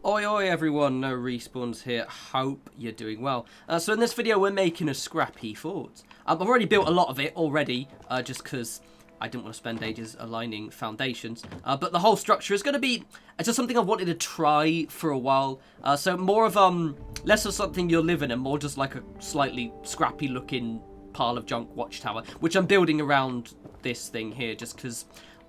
Oi oi everyone, no respawns here, hope you're doing well. So in this video we're making a scrappy fort. I've already built a lot of it already, just because I didn't want to spend ages aligning foundations. But the whole structure is going to be just something I've wanted to try for a while. So more of, less of something you'll live in and more just like a slightly scrappy looking pile of junk watchtower, which I'm building around this thing here just because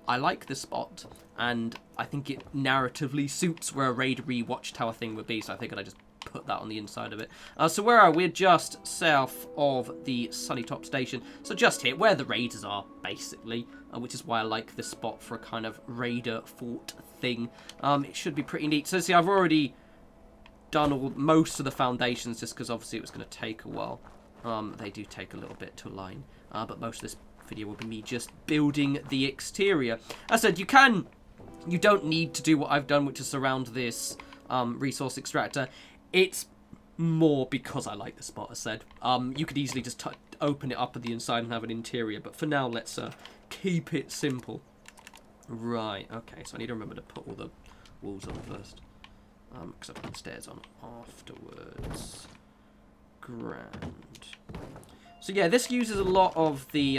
I like the spot, and I think it narratively suits where a raidery watchtower thing would be, so I figured I'd just put that on the inside of it. So where are we? We're just south of the Sunnytop station, so just here, where the raiders are, basically, which is why I like this spot for a kind of raider fort thing. It should be pretty neat. So see, I've already done most of the foundations, just because obviously it was going to take a while. They do take a little bit to align, but most of this video will be me just building the exterior. As I said, you don't need to do what I've done, which is surround this resource extractor. It's more because I like the spot, as I said. You could easily just open it up at the inside and have an interior, but for now, let's keep it simple. Right, okay, so I need to remember to put all the walls on first, because I put the stairs on afterwards. Grand. So yeah, this uses a lot of the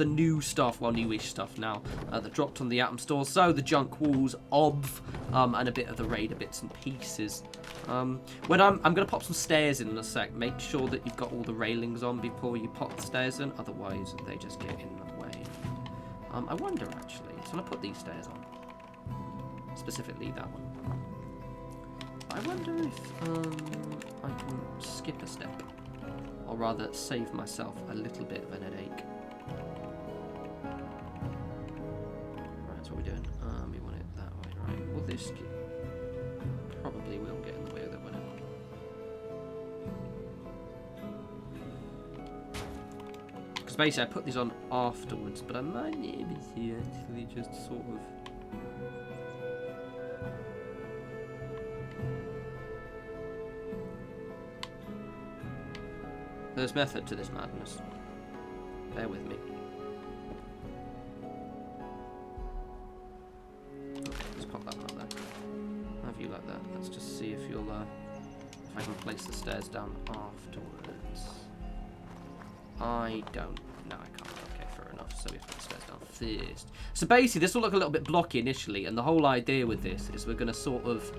new stuff, well, newish stuff now, that dropped on the Atom store. So the junk walls, and a bit of the raider bits and pieces. When I'm gonna pop some stairs in a sec. Make sure that you've got all the railings on before you pop the stairs in, otherwise they just get in the way. I wonder actually, so I'm gonna put these stairs on, specifically that one. I wonder if I can skip a step, or rather save myself a little bit of an headache. Right, that's what we're doing. We want it that way, right? Well, this probably will get in the way of it, won't it? Because basically I put these on afterwards, but I might be able to actually just sort of... There's method to this madness. Bear with me. Okay, let's pop that like that. Have you like that. Let's just see if you'll, if I can place the stairs down afterwards. I don't. No, I can't. Okay, fair enough. So we have to put the stairs down first. So basically, this will look a little bit blocky initially, and the whole idea with this is we're going to sort of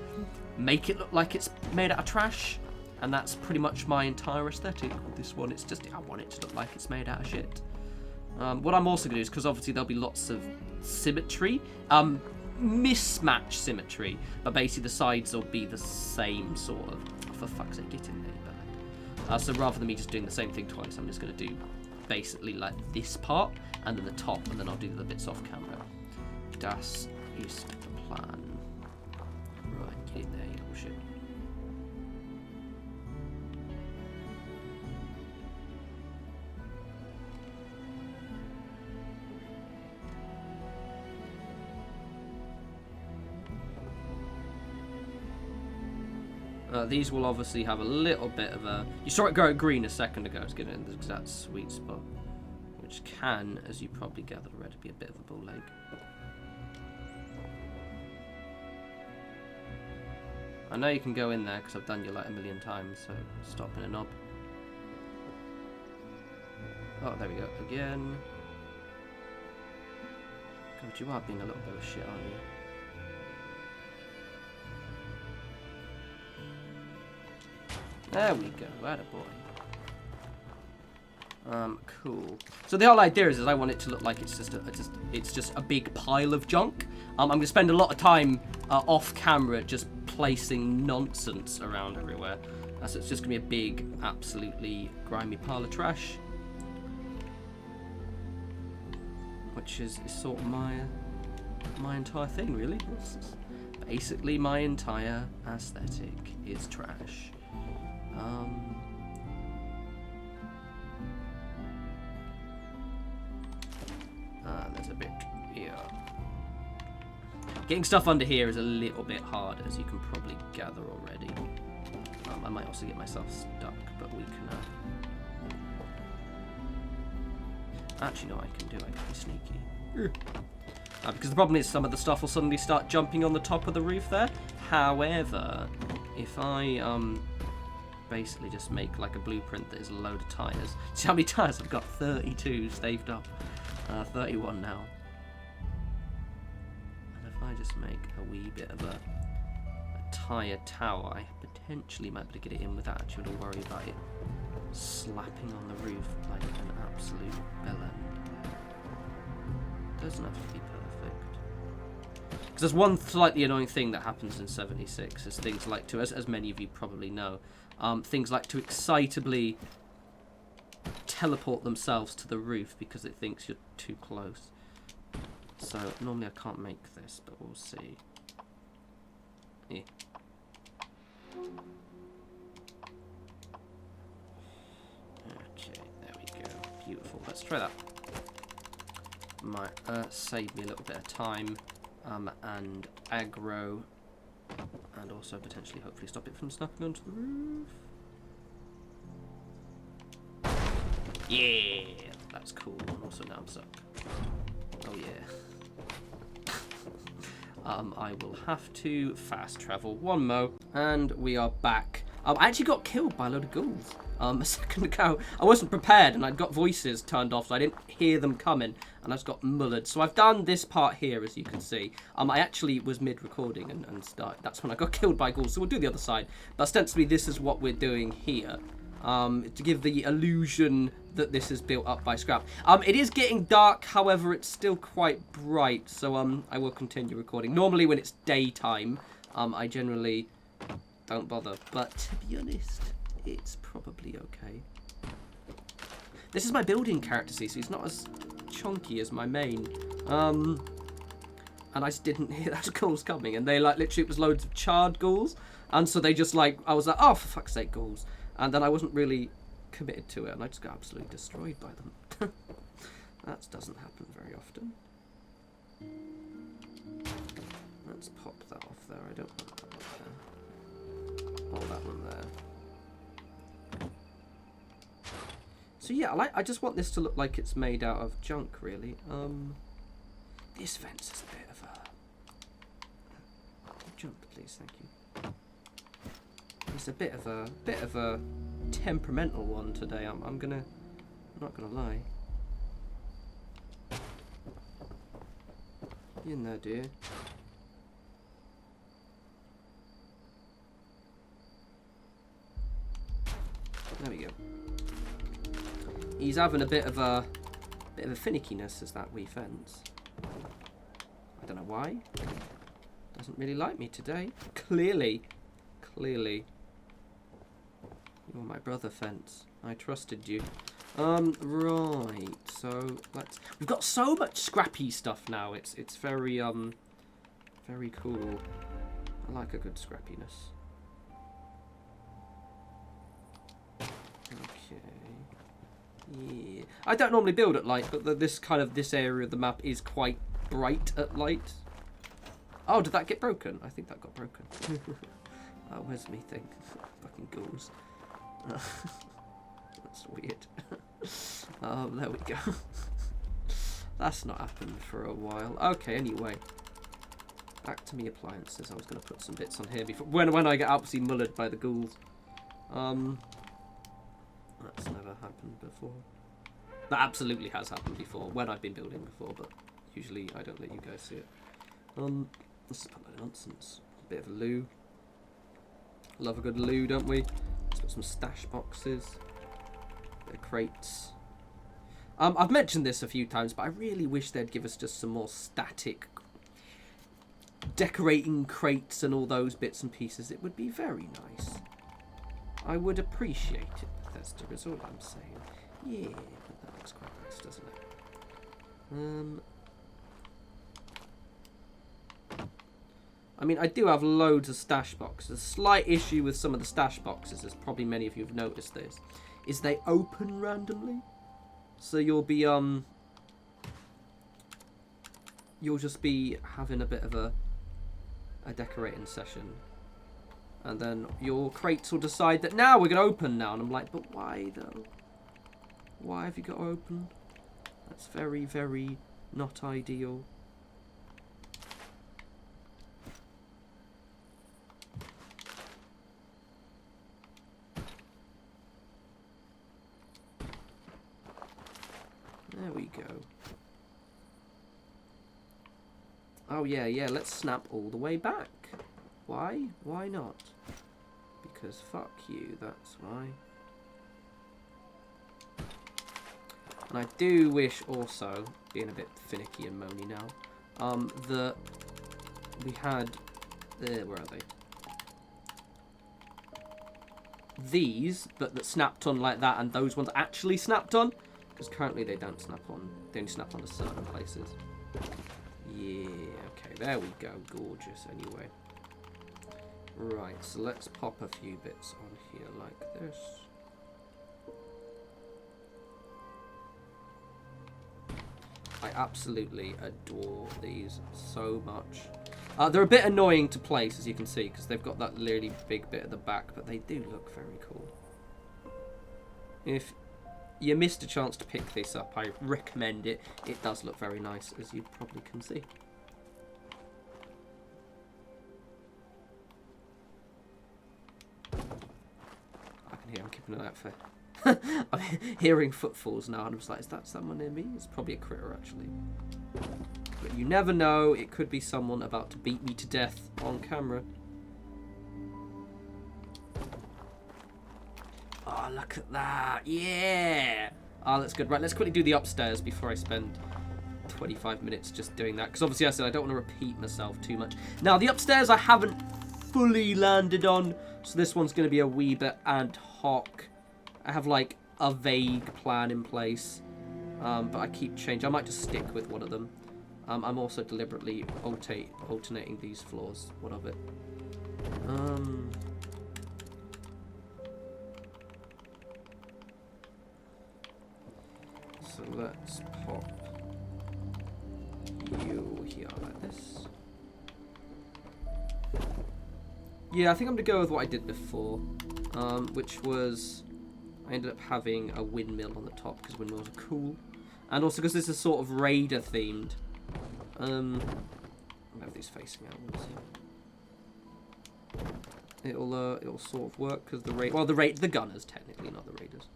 make it look like it's made out of trash. And that's pretty much my entire aesthetic with this one. It's just, I want it to look like it's made out of shit. What I'm also going to do is, because obviously there'll be lots of symmetry, mismatch symmetry, but basically the sides will be the same sort of, oh, for fuck's sake, get in there, bud. So rather than me just doing the same thing twice, I'm just going to do basically like this part, and then the top, and then I'll do the bits off camera. Das ist the plan. Right, get in there, you little shit. These will obviously have a little bit of a... You saw it go green a second ago. It's getting in the exact sweet spot. Which can, as you probably gathered already, be a bit of a bull leg. I know you can go in there because I've done you like a million times, so stop in a knob. Oh, there we go. Again. God, you are being a little bit of shit, aren't you? There we go, attaboy. Cool. So the whole idea is I want it to look like it's just a big pile of junk. I'm going to spend a lot of time off camera just placing nonsense around everywhere. So it's just going to be a big, absolutely grimy pile of trash. Which is sort of my entire thing, really. Basically, my entire aesthetic is trash. There's a bit here. Getting stuff under here is a little bit hard, as you can probably gather already. I might also get myself stuck, but we can... Actually, no, I can be sneaky. Because the problem is some of the stuff will suddenly start jumping on the top of the roof there. However, if I basically just make like a blueprint that is a load of tyres. See how many tyres I've got? 32 staved up. 31 now. And if I just make a wee bit of a tyre tower, I potentially might be able to get it in without actually having to worry about it slapping on the roof like an absolute bellend. Doesn't have to be perfect. Because there's one slightly annoying thing that happens in 76 is things like to, as many of you probably know, things like to excitably teleport themselves to the roof because it thinks you're too close. So normally I can't make this, but we'll see. Yeah. Okay, there we go. Beautiful. Let's try that. Might save me a little bit of time and aggro, and also potentially, hopefully, stop it from snapping onto the roof. Yeah, that's cool. And also now I'm stuck. Oh yeah. I will have to fast travel one mo, and we are back. I actually got killed by a load of ghouls a second ago. I wasn't prepared, and I'd got voices turned off, so I didn't hear them coming, and I just got mullered. So I've done this part here, as you can see. I actually was mid-recording and started. That's when I got killed by ghouls, so we'll do the other side. But ostensibly, this is what we're doing here. To give the illusion that this is built up by scrap. It is getting dark, however, it's still quite bright, so I will continue recording. Normally, when it's daytime, I generally don't bother, but to be honest, it's probably okay. This is my building character, see, so he's not as chunky as my main. And I just didn't hear those ghouls coming, and they, like, literally, it was loads of charred ghouls, and so they just, like, I was like, oh, for fuck's sake, ghouls. And then I wasn't really committed to it, and I just got absolutely destroyed by them. That doesn't happen very often. Let's pop that off there. I don't want that one there. Oh, that one there. So yeah, I just want this to look like it's made out of junk, really. This fence is a bit of a jump, please, thank you. It's a bit of a temperamental one today. I'm not gonna lie. You in there, dear? There we go. He's having a bit of a finickiness as that wee fence. I don't know why. Doesn't really like me today. Clearly. You're my brother, fence. I trusted you. Right. So we've got so much scrappy stuff now. It's very very cool. I like a good scrappiness. Okay. Yeah. I don't normally build at light, but this area of the map is quite bright at light. Oh, did that get broken? I think that got broken. Oh, where's me thing? Fucking ghouls. That's weird. There we go. That's not happened for a while. Okay, anyway. Back to me appliances. I was going to put some bits on here before when I get absolutely mullered by the ghouls. That's never happened before. That absolutely has happened before when I've been building before, but usually I don't let you guys see it. This is probably nonsense. A bit of a loo. Love a good loo, don't we? Let's put some stash boxes. Bit of crates. I've mentioned this a few times, but I really wish they'd give us just some more static decorating crates and all those bits and pieces. It would be very nice. I would appreciate it, Bethesda, is all I'm saying. Yeah, but that looks quite nice, doesn't it? I mean, I do have loads of stash boxes. A slight issue with some of the stash boxes, as probably many of you have noticed this, is they open randomly. So you'll be, you'll just be having a bit of a decorating session. And then your crates will decide that now we're going to open now. And I'm like, but why though? Why have you got to open? That's very, very not ideal. go. Oh, yeah, yeah, let's snap all the way back. Why? Why not? Because fuck you, that's why. And I do wish also, being a bit finicky and moany now, that we had... where are they? These, but that snapped on like that, and those ones actually snapped on. Because currently they don't snap on. They only snap on to certain places. Yeah, okay, there we go. Gorgeous, anyway. Right, so let's pop a few bits on here like this. I absolutely adore these so much. They're a bit annoying to place, as you can see, because they've got that really big bit at the back, but they do look very cool. If you missed a chance to pick this up, I recommend it. It does look very nice, as you probably can see. I can hear, I'm keeping an eye out for... I'm hearing footfalls now, and I'm just like, is that someone near me? It's probably a critter, actually. But you never know, it could be someone about to beat me to death on camera. Oh, look at that. Yeah. Oh, that's good. Right, let's quickly do the upstairs before I spend 25 minutes just doing that. Because obviously I said I don't want to repeat myself too much. Now, the upstairs I haven't fully landed on. So this one's going to be a wee bit ad hoc. I have like a vague plan in place. But I keep changing. I might just stick with one of them. I'm also deliberately alternating these floors. What of it? So let's pop you here like this. Yeah, I think I'm gonna go with what I did before, which was I ended up having a windmill on the top because windmills are cool, and also because this is sort of raider themed. I'll have these facing outwards. It'll sort of work because the gunners technically, not the raiders.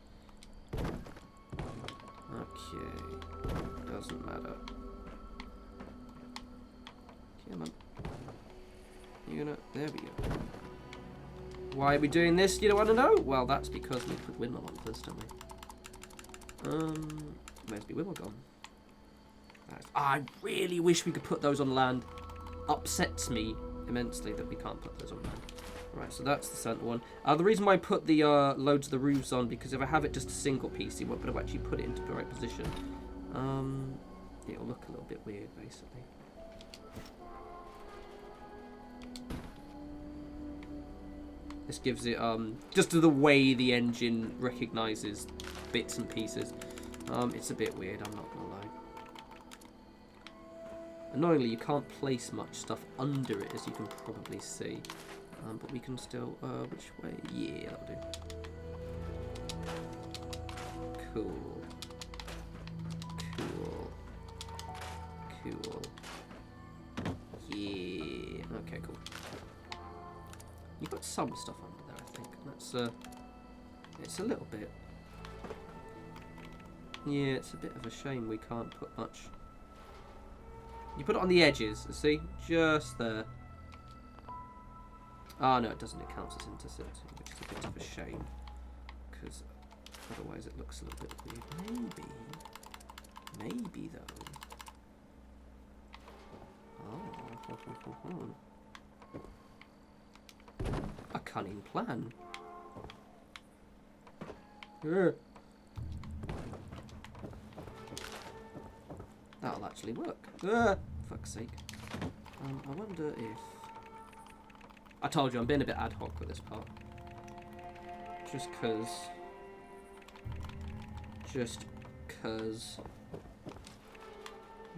Okay, doesn't matter. Come on. There we go. Why are we doing this? You don't want to know? Well, that's because we put windmill on first, don't we? Where's the windmill gone? I really wish we could put those on land. Upsets me immensely that we can't put those on land. Right, so that's the centre one. The reason why I put the loads of the roofs on, because if I have it just a single piece, it won't actually put it into the right position. It'll look a little bit weird, basically. This gives it, just to the way the engine recognises bits and pieces. It's a bit weird, I'm not going to lie. Annoyingly, you can't place much stuff under it, as you can probably see. But we can still, which way? Yeah, that'll do. Cool. Cool. Cool. Yeah. Okay, cool. You've got some stuff under there, I think. That's, it's a little bit. Yeah, it's a bit of a shame we can't put much. You put it on the edges, see? Just there. Oh, no, it doesn't. It counts as intercepting, which is a bit of a shame. Because otherwise it looks a little bit weird. Maybe, though. Oh. A cunning plan. That'll actually work. Fuck's sake. I wonder if... I told you, I'm being a bit ad hoc with this part. Just cause...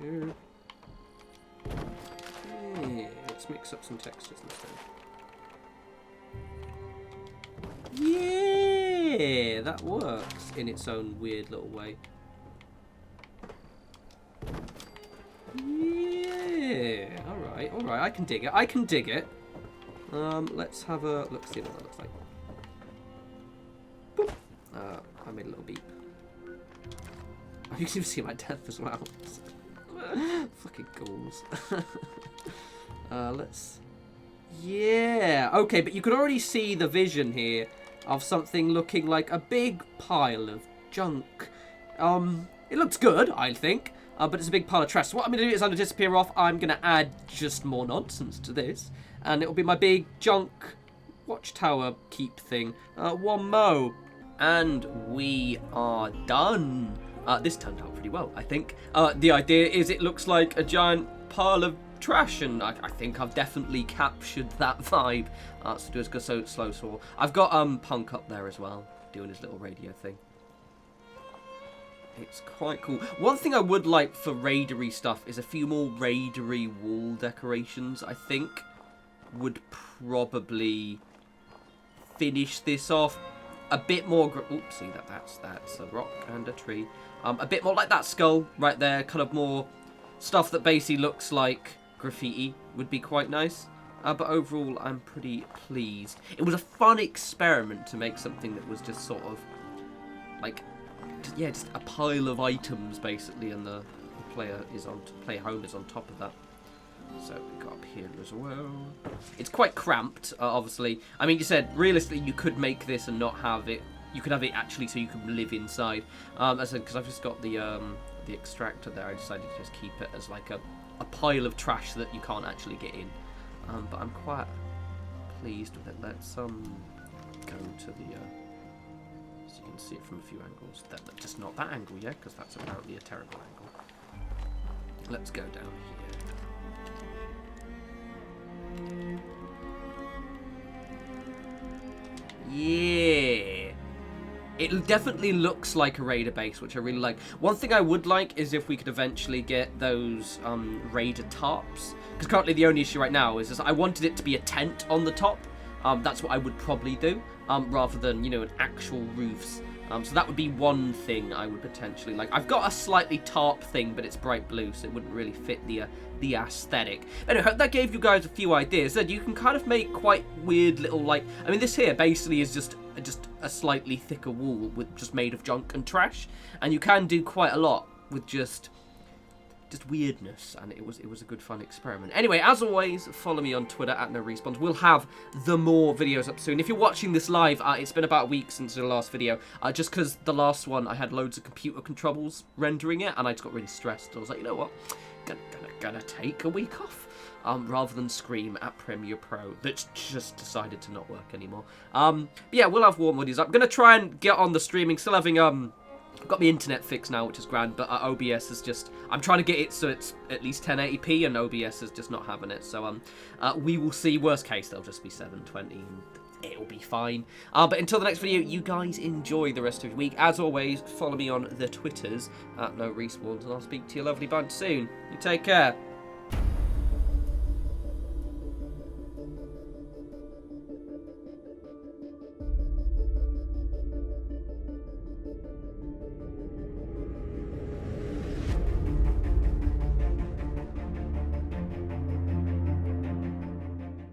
Yeah, let's mix up some textures instead. Yeah, that works in its own weird little way. Yeah, alright, I can dig it, let's have a look, see what that looks like. Boop. I made a little beep. You can see my death as well. Fucking ghouls. Let's... Yeah, okay, but you can already see the vision here of something looking like a big pile of junk. It looks good, I think, but it's a big pile of trash. So what I'm going to do is I'm going to disappear off. I'm going to add just more nonsense to this, and it'll be my big junk watchtower keep thing. One mo. And we are done. This turned out pretty well, I think. The idea is it looks like a giant pile of trash, and I think I've definitely captured that vibe. So do go so slow. So I've got Punk up there as well, doing his little radio thing. It's quite cool. One thing I would like for raidery stuff is a few more raidery wall decorations. I think would probably finish this off a bit more. Oops, see that's a rock and a tree. A bit more like that skull right there. Kind of more stuff that basically looks like graffiti would be quite nice. But overall, I'm pretty pleased. It was a fun experiment to make something that was just sort of like, yeah, just a pile of items basically, and the player home is on top of that. So we got up here as well. It's quite cramped, obviously. I mean, you said realistically you could make this and not have it. You could have it actually so you could live inside. As I said, because I've just got the extractor there, I decided to just keep it as like a pile of trash that you can't actually get in. But I'm quite pleased with it. Let's go to the so you can see it from a few angles. Just not that angle yet, because that's apparently a terrible angle. Let's go down here. Yeah, it definitely looks like a raider base, which I really like. One thing I would like is if we could eventually get those raider tarps, because currently the only issue right now is I wanted it to be a tent on the top. That's what I would probably do, rather than, you know, an actual roofs. So that would be one thing I would potentially like. I've got a slightly tarp thing, but it's bright blue, so it wouldn't really fit the aesthetic. Anyway, I hope that gave you guys a few ideas. That you can kind of make quite weird little, like, I mean, this here basically is just a slightly thicker wall with just made of junk and trash, and you can do quite a lot with just weirdness, and it was a good fun experiment. Anyway, as always, follow me on Twitter at norespawns. We'll have the more videos up soon. If you're watching this live, it's been about a week since the last video, just because the last one I had loads of computer troubles rendering it, and I just got really stressed. I was like, you know what, gonna take a week off, rather than scream at Premiere Pro that just decided to not work anymore. But yeah, we'll have warm videos up. I'm gonna try and get on the streaming, still having I've got my internet fixed now, which is grand, but OBS is just... I'm trying to get it so it's at least 1080p, and OBS is just not having it. So we will see. Worst case, they'll just be 720, and it'll be fine. But until the next video, you guys enjoy the rest of your week. As always, follow me on the Twitters at norespawns, and I'll speak to your lovely bunch soon. You take care.